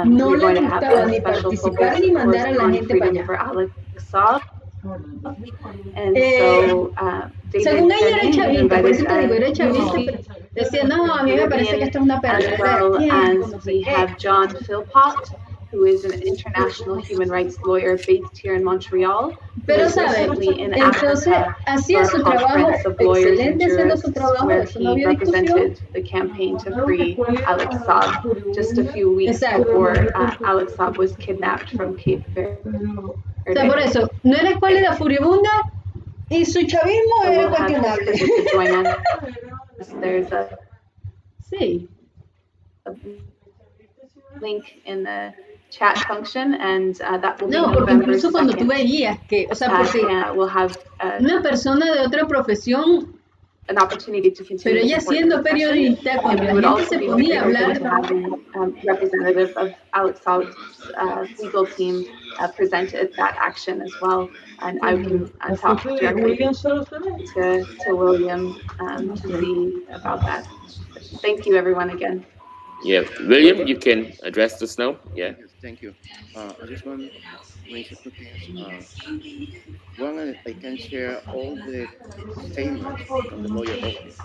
Speaker 8: No
Speaker 6: we're
Speaker 8: le
Speaker 6: going to have
Speaker 8: gustaba
Speaker 6: a
Speaker 8: ni
Speaker 6: special
Speaker 8: participar
Speaker 6: focus,
Speaker 8: ni
Speaker 6: of course,
Speaker 8: mandar a la
Speaker 6: on
Speaker 8: gente para
Speaker 6: freedom
Speaker 8: allá.
Speaker 6: for Alex Saab. And so David
Speaker 8: Según ella era
Speaker 6: Denning
Speaker 8: chavista, por eso
Speaker 6: invited
Speaker 8: te digo, era chavista,
Speaker 6: Lucy
Speaker 8: pero decía, no, a mí me parece que esto es una
Speaker 6: as
Speaker 8: perdedera de
Speaker 6: well
Speaker 8: tiempo,
Speaker 6: as
Speaker 8: no sé
Speaker 6: we
Speaker 8: qué.
Speaker 6: have John Philpott, who is an international human rights lawyer based here in Montreal, who
Speaker 8: Pero
Speaker 6: was
Speaker 8: sabe,
Speaker 6: recently in
Speaker 8: entonces
Speaker 6: Africa
Speaker 8: hacía
Speaker 6: for
Speaker 8: su
Speaker 6: a
Speaker 8: trabajo
Speaker 6: conference of lawyers and
Speaker 8: excelente haciendo
Speaker 6: jurists
Speaker 8: su trabajo,
Speaker 6: where
Speaker 8: eso no
Speaker 6: he
Speaker 8: había discusión.
Speaker 6: represented the campaign to free Alex Saab just a few weeks
Speaker 8: Exacto.
Speaker 6: before Alex Saab was kidnapped from Cape Verde.
Speaker 8: O sea, por eso, no era escuálida furibunda y su chavismo
Speaker 6: So
Speaker 8: era
Speaker 6: we'll have
Speaker 8: cuestionable.
Speaker 6: Chris to join us. There's
Speaker 8: Sí.
Speaker 6: a link in the chat function, and that will be
Speaker 8: No, porque
Speaker 6: November
Speaker 8: incluso cuando tú
Speaker 6: 2nd.
Speaker 8: veías que, o sea, porque
Speaker 6: We'll have
Speaker 8: una persona de otra profesión
Speaker 6: an opportunity to
Speaker 8: Pero
Speaker 6: continue to
Speaker 8: ella
Speaker 6: support the
Speaker 8: siendo
Speaker 6: discussion.
Speaker 8: periodista,
Speaker 6: And
Speaker 8: cuando
Speaker 6: we
Speaker 8: la
Speaker 6: would
Speaker 8: gente
Speaker 6: also
Speaker 8: se
Speaker 6: be
Speaker 8: ponía a
Speaker 6: very open
Speaker 8: hablar,
Speaker 6: to having representative of Alex Saab's legal team present that action as well. And I can talk
Speaker 9: Escuche,
Speaker 6: directly
Speaker 9: William solo se ve.
Speaker 6: to William to see about that. Thank you, everyone, again.
Speaker 1: Yeah, William, you can address this now. Yeah.
Speaker 7: Yes, thank you. I just want to mention two things. One, I can share all the statements from the lawyer office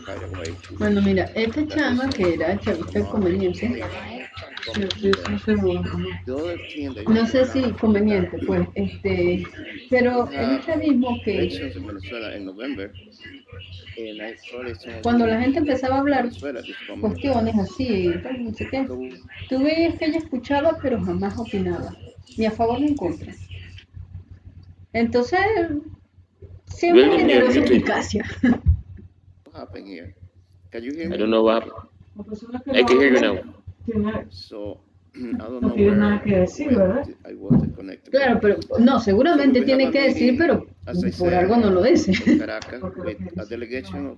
Speaker 7: right away.
Speaker 8: bueno, mira, esta
Speaker 7: That is
Speaker 8: chama que era chavista de
Speaker 7: anonymous
Speaker 8: conveniencia,
Speaker 7: statement
Speaker 9: Sí,
Speaker 7: coming
Speaker 9: sí,
Speaker 7: from
Speaker 9: sí,
Speaker 7: them.
Speaker 9: seguro. Ajá.
Speaker 7: The other thing that is
Speaker 8: no sé
Speaker 7: important
Speaker 8: si
Speaker 7: is that
Speaker 8: conveniente, pues,
Speaker 7: we
Speaker 8: pero el
Speaker 7: have
Speaker 8: mecanismo que
Speaker 7: elections in Venezuela in November, and I probably some of
Speaker 8: cuando
Speaker 7: you
Speaker 8: la gente empezaba a
Speaker 7: in
Speaker 8: hablar
Speaker 7: Venezuela this coming
Speaker 8: cuestiones
Speaker 7: November.
Speaker 8: así, tal, no sé qué,
Speaker 7: So
Speaker 8: tú veías que ella escuchaba, pero jamás opinaba, ni a favor ni en contra. Entonces, siempre
Speaker 1: William, you're
Speaker 8: generó
Speaker 1: muted.
Speaker 8: suspicacia.
Speaker 7: what happened here? Can you hear
Speaker 1: I
Speaker 7: me?
Speaker 1: don't know what happened.
Speaker 9: La persona que
Speaker 1: I
Speaker 9: lo
Speaker 1: can hear you
Speaker 9: habla
Speaker 1: now.
Speaker 9: tiene,
Speaker 7: So I don't
Speaker 9: no
Speaker 7: know
Speaker 9: tiene nada que
Speaker 7: where
Speaker 9: decir, ¿verdad?
Speaker 7: I was disconnected, but
Speaker 8: Claro, pero no,
Speaker 7: so we
Speaker 8: seguramente
Speaker 7: will have
Speaker 8: tiene
Speaker 7: a
Speaker 8: que decir,
Speaker 7: meeting,
Speaker 8: pero
Speaker 7: as I
Speaker 8: por
Speaker 7: said,
Speaker 8: algo no lo dice.
Speaker 7: in Caracas
Speaker 9: Porque lo
Speaker 7: with
Speaker 9: que
Speaker 7: a
Speaker 9: dice que
Speaker 7: delegation
Speaker 9: no,
Speaker 7: of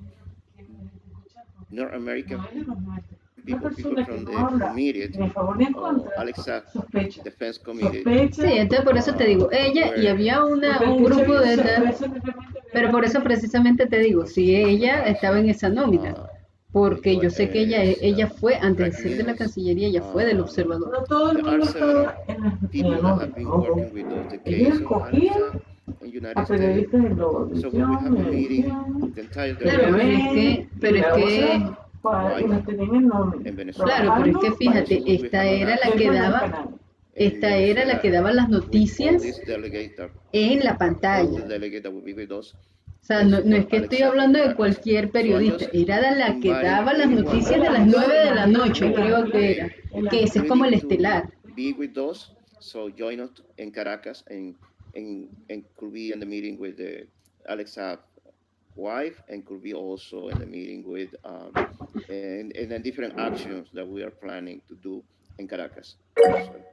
Speaker 9: ¿quién tiene que escuchar? Porque
Speaker 7: North American
Speaker 9: no, ella no muestra. Una
Speaker 7: people
Speaker 9: persona que
Speaker 7: from
Speaker 9: no
Speaker 7: the
Speaker 9: habla
Speaker 7: committee
Speaker 9: ni a favor ni en
Speaker 7: or
Speaker 9: contra,
Speaker 7: Alexa
Speaker 9: sospecha.
Speaker 7: Defense Committee
Speaker 8: Sí, entonces por eso te digo, ella y
Speaker 7: were
Speaker 8: había
Speaker 9: Porque hay
Speaker 8: un
Speaker 9: mucha
Speaker 8: grupo de
Speaker 9: evidencia,
Speaker 8: tal,
Speaker 9: simplemente
Speaker 8: pero por eso precisamente te digo, si
Speaker 7: constitutional
Speaker 8: ella estaba en
Speaker 7: action,
Speaker 8: esa nómina,
Speaker 7: uh,
Speaker 8: porque yo sé que
Speaker 7: U.S.
Speaker 8: ella fue, antes de ser de la
Speaker 7: fragments.
Speaker 8: Cancillería, ella fue del observador.
Speaker 9: no todo el
Speaker 7: There are
Speaker 9: mundo
Speaker 7: several
Speaker 9: estaba en la
Speaker 7: people that have
Speaker 9: nómina,
Speaker 7: been
Speaker 9: ojo.
Speaker 7: working with us. The
Speaker 9: Ellos
Speaker 7: case of
Speaker 9: escogían
Speaker 7: Alexa in
Speaker 9: a
Speaker 7: United States.
Speaker 9: periodistas de
Speaker 7: So when we have
Speaker 9: Globovisión,
Speaker 7: a meeting,
Speaker 9: Univisión,
Speaker 7: the entire
Speaker 8: Claro,
Speaker 7: delegation
Speaker 8: pero es
Speaker 9: o sea,
Speaker 8: que,
Speaker 9: y
Speaker 7: wife
Speaker 9: las tenían en nómina,
Speaker 7: in Venezuela.
Speaker 8: claro, pero es que
Speaker 9: trabajando para
Speaker 7: So
Speaker 8: fíjate,
Speaker 7: when we have an
Speaker 9: dentro
Speaker 7: action
Speaker 9: del canal.
Speaker 7: in
Speaker 8: esta era la que
Speaker 7: Venezuela
Speaker 8: daba las
Speaker 7: with all
Speaker 8: noticias
Speaker 7: these delegates,
Speaker 8: en la
Speaker 7: all the
Speaker 8: pantalla.
Speaker 7: delegates that will be with us,
Speaker 8: O sea,
Speaker 7: they
Speaker 8: no es
Speaker 7: support
Speaker 8: que estoy
Speaker 7: Alexa in
Speaker 8: hablando de
Speaker 7: Caracas.
Speaker 8: cualquier
Speaker 7: So I'm
Speaker 8: periodista,
Speaker 7: just
Speaker 8: era de la que
Speaker 7: inviting
Speaker 8: daba las
Speaker 7: anyone
Speaker 8: noticias
Speaker 7: that
Speaker 8: de las
Speaker 7: is
Speaker 8: 9 de la noche,
Speaker 7: involved
Speaker 8: creo
Speaker 7: in
Speaker 8: que
Speaker 7: the
Speaker 8: era, que ese es como el
Speaker 7: willing to
Speaker 8: estelar.
Speaker 7: be with us. So join us in Caracas and could be in the meeting with the Alexa wife and could be also in the meeting with and then different actions that we are planning to do in Caracas, Venezuela.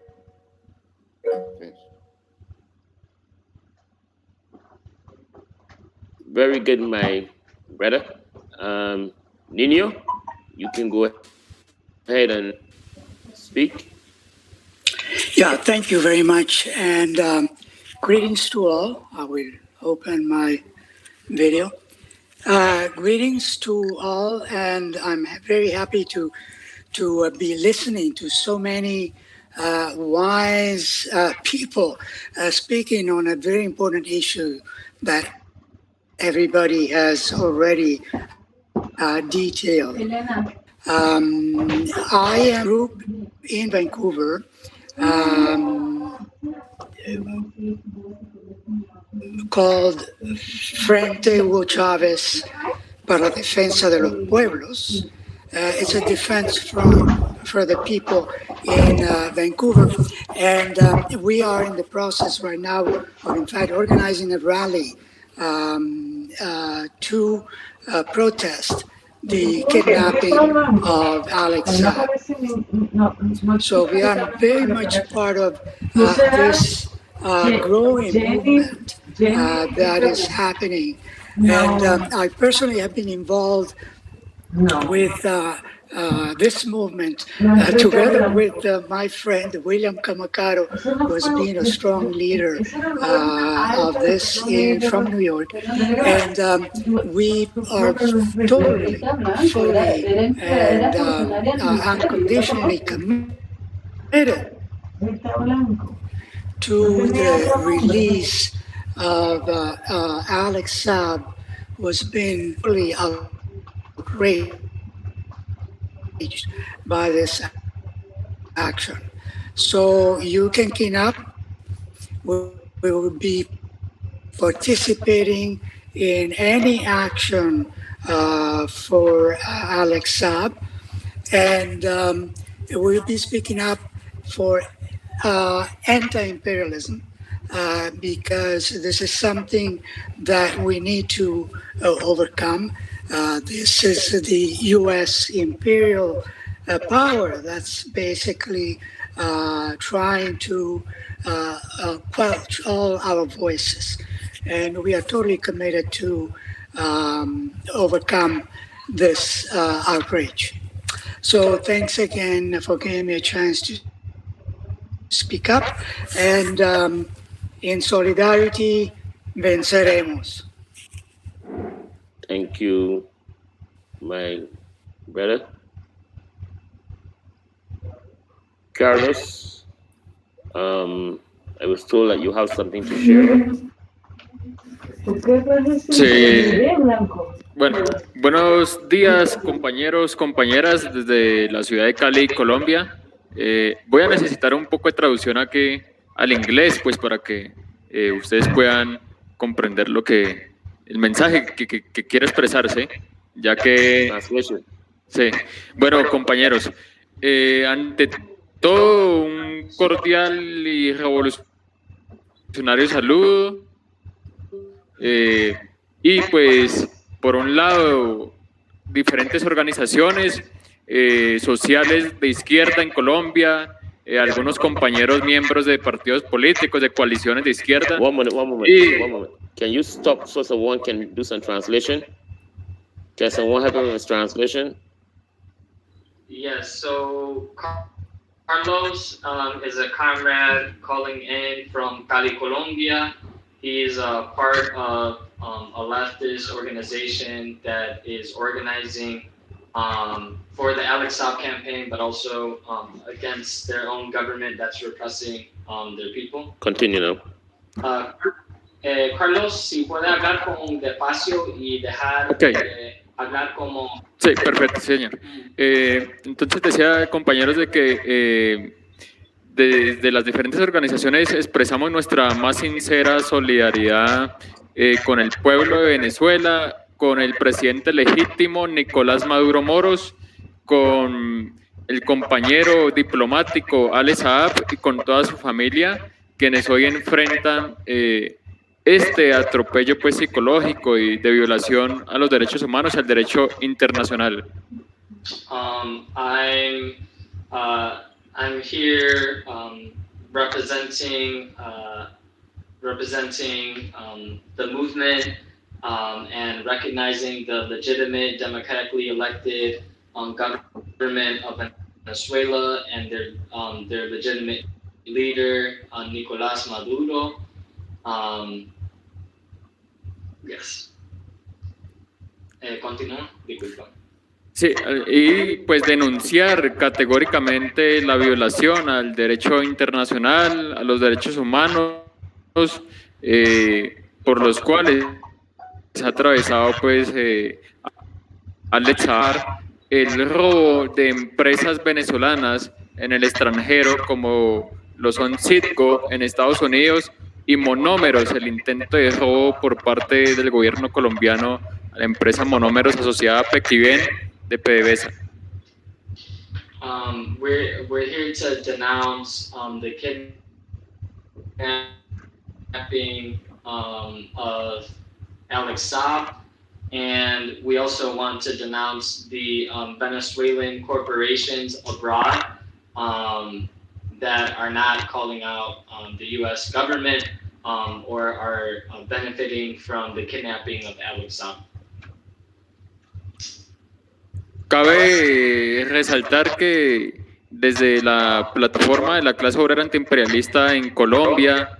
Speaker 7: Thanks.
Speaker 1: Very good, my brother. Nino, you can go ahead and speak.
Speaker 10: Yeah, thank you very much. And greetings to all. I will open my video. Greetings to all, and I'm very happy to be listening to so many wise people speaking on a very important issue that everybody has already detailed.
Speaker 8: Elena.
Speaker 10: I am a group in Vancouver called Frente Hugo Chávez para la Defensa de los Pueblos. It's a defense front for the people in Vancouver. And we are in the process right now of, in fact, organizing a rally to protest the kidnapping of Alex Saab. So we are very much part of this growing movement that is happening. And I personally have been involved with this movement together with my friend William Kamakaro, who has been a strong leader of this from New York. And we are totally, fully, and unconditionally committed to the release of Alex Saab, who has been fully outraged by this action. So you can key up. We will be participating in any action for Alex Saab, and we'll be speaking up for anti-imperialism because this is something that we need to overcome. This is the U.S. imperial power that's basically trying to quench all our voices. And we are totally committed to overcome this outrage. So thanks again for giving me a chance to speak up, and in solidarity, venceremos.
Speaker 1: Thank you, my brother. Carlos, I was told that you have something to share.
Speaker 9: Sí.
Speaker 11: Bueno, buenos días compañeros, compañeras desde la ciudad de Cali, Colombia. Voy a necesitar un poco de traducción aquí al inglés, pues para que ustedes puedan comprender el mensaje que quiere expresarse, ya que
Speaker 1: Translation.
Speaker 11: sí. Bueno, compañeros, ante todo un cordial y revolucionario saludo. Y pues, por un lado, diferentes organizaciones sociales de izquierda en Colombia, algunos compañeros miembros de partidos políticos, de coaliciones de izquierda.
Speaker 1: One moment,
Speaker 11: Y,
Speaker 1: one moment. Can you stop so someone can do some translation? Can someone help me with translation?
Speaker 3: Yes, so Carlos is a comrade calling in from Cali, Colombia. He's a part of a leftist organization that is organizing for the Alex Saab campaign, but also against their own government that's repressing their people.
Speaker 1: Continue now.
Speaker 3: Carlos, si puede hablar con despacio y dejar hablar como...
Speaker 11: Sí, perfecto, señor. Entonces decía, compañeros, de que desde las diferentes organizaciones expresamos nuestra más sincera solidaridad con el pueblo de Venezuela, con el presidente legítimo Nicolás Maduro Moros, con el compañero diplomático Alex Saab y con toda su familia, quienes hoy enfrentan este atropello pues psicológico y de violación a los derechos humanos y al derecho internacional.
Speaker 3: I'm here representing the movement and recognizing the legitimate, democratically elected government of Venezuela and their legitimate leader, Nicolás Maduro. Yes. Continúa, disculpa.
Speaker 11: Sí, y pues denunciar categóricamente la violación al derecho internacional, a los derechos humanos, por los cuales se ha atravesado pues Alex Saab, el robo de empresas venezolanas en el extranjero como lo son Citgo en Estados Unidos y Monómeros, el intento de robo por parte del gobierno colombiano a la empresa Monómeros asociada a Pequiven de PDVSA.
Speaker 3: We're here to denounce the kidnapping of Alex Saab, and we also want to denounce the Venezuelan corporations abroad that are not calling out the U.S. government or are benefiting from the kidnapping of Alex Saab.
Speaker 11: Cabe resaltar que desde la plataforma de la clase obrera antiimperialista en Colombia,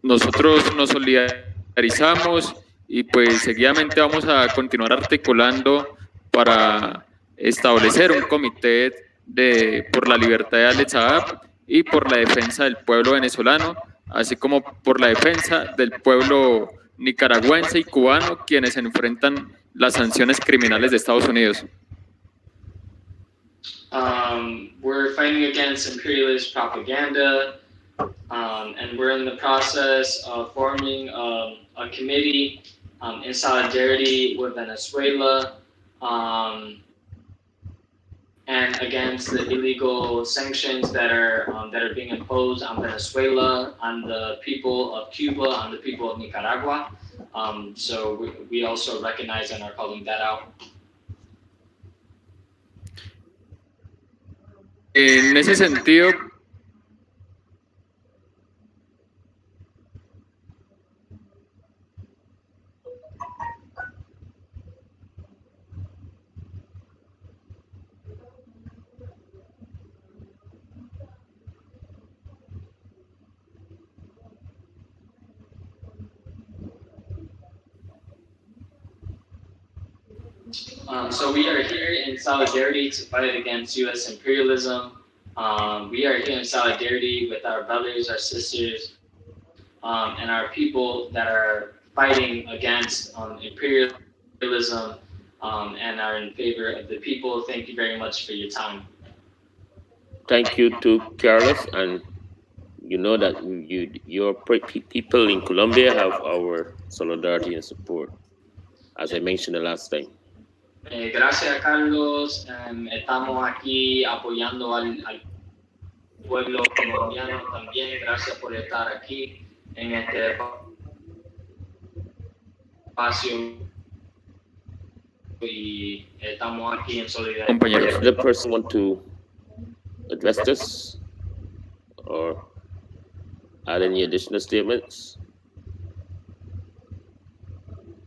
Speaker 11: nosotros nos solidarizamos y pues seguidamente vamos a continuar articulando para establecer un comité por la libertad de Alex Saab y por la defensa del pueblo venezolano, así como por la defensa del pueblo nicaragüense y cubano, quienes enfrentan las sanciones criminales de Estados Unidos.
Speaker 3: We're fighting against imperialist propaganda, and we're in the process of forming a committee in solidarity with Venezuela and against the illegal sanctions that are being imposed on Venezuela, on the people of Cuba, on the people of Nicaragua. So we also recognize and are calling that out.
Speaker 11: En ese sentido,
Speaker 3: So we are here in solidarity to fight against U.S. imperialism. We are here in solidarity with our brothers, our sisters, and our people that are fighting against imperialism and are in favor of the people. Thank you very much for your time.
Speaker 1: Thank you to Carlos, and you know that people in Colombia have our solidarity and support, as I mentioned the last time.
Speaker 3: Gracias, Carlos. Estamos aquí apoyando al pueblo colombiano también. Gracias por estar aquí en este espacio y estamos aquí en solidaridad con ustedes.
Speaker 11: Compañeros.
Speaker 1: The person want to address this or add any additional statements?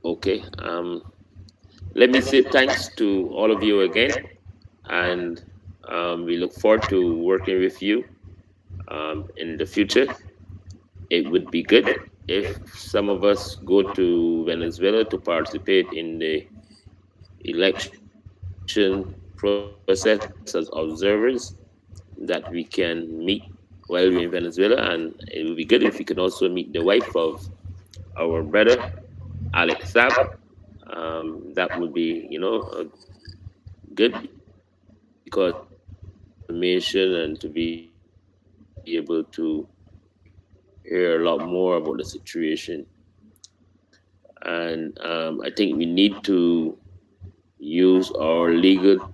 Speaker 1: Okay. Let me say thanks to all of you again, and we look forward to working with you in the future. It would be good if some of us go to Venezuela to participate in the election process as observers, that we can meet while we're in Venezuela, and it would be good if we can also meet the wife of our brother Alex Saab. That would be, good because information and to be able to hear a lot more about the situation. And I think we need to use our legal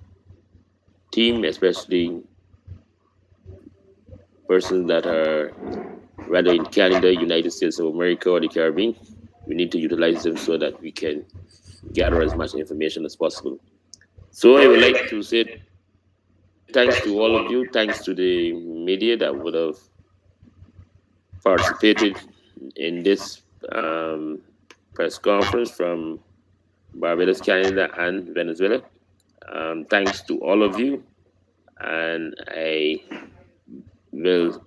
Speaker 1: team, especially persons that are rather in Canada, United States of America, or the Caribbean. We need to utilize them so that we can gather as much information as possible. So I would like to say thanks to all of you, thanks to the media that would have participated in this press conference from Barbados, Canada, and Venezuela. Thanks to all of you, and I will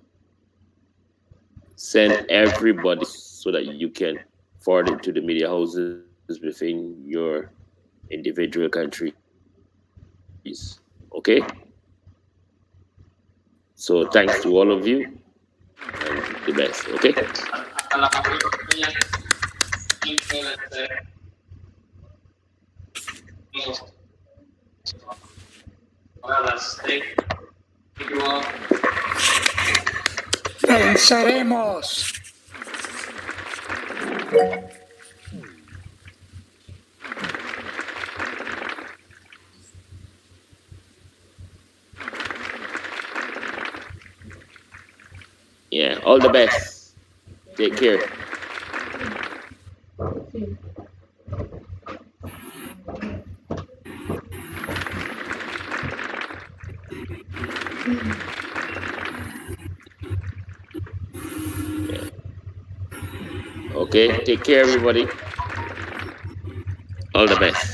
Speaker 1: send everybody so that you can forward it to the media houses within your individual countries. Okay? So thanks to all of you, and the best. Okay?
Speaker 3: Hasta la próxima. Thank you all.
Speaker 10: Venceremos.
Speaker 1: Yeah, all the best. Take care.
Speaker 8: Sí.
Speaker 1: Okay, take care, everybody. All the best.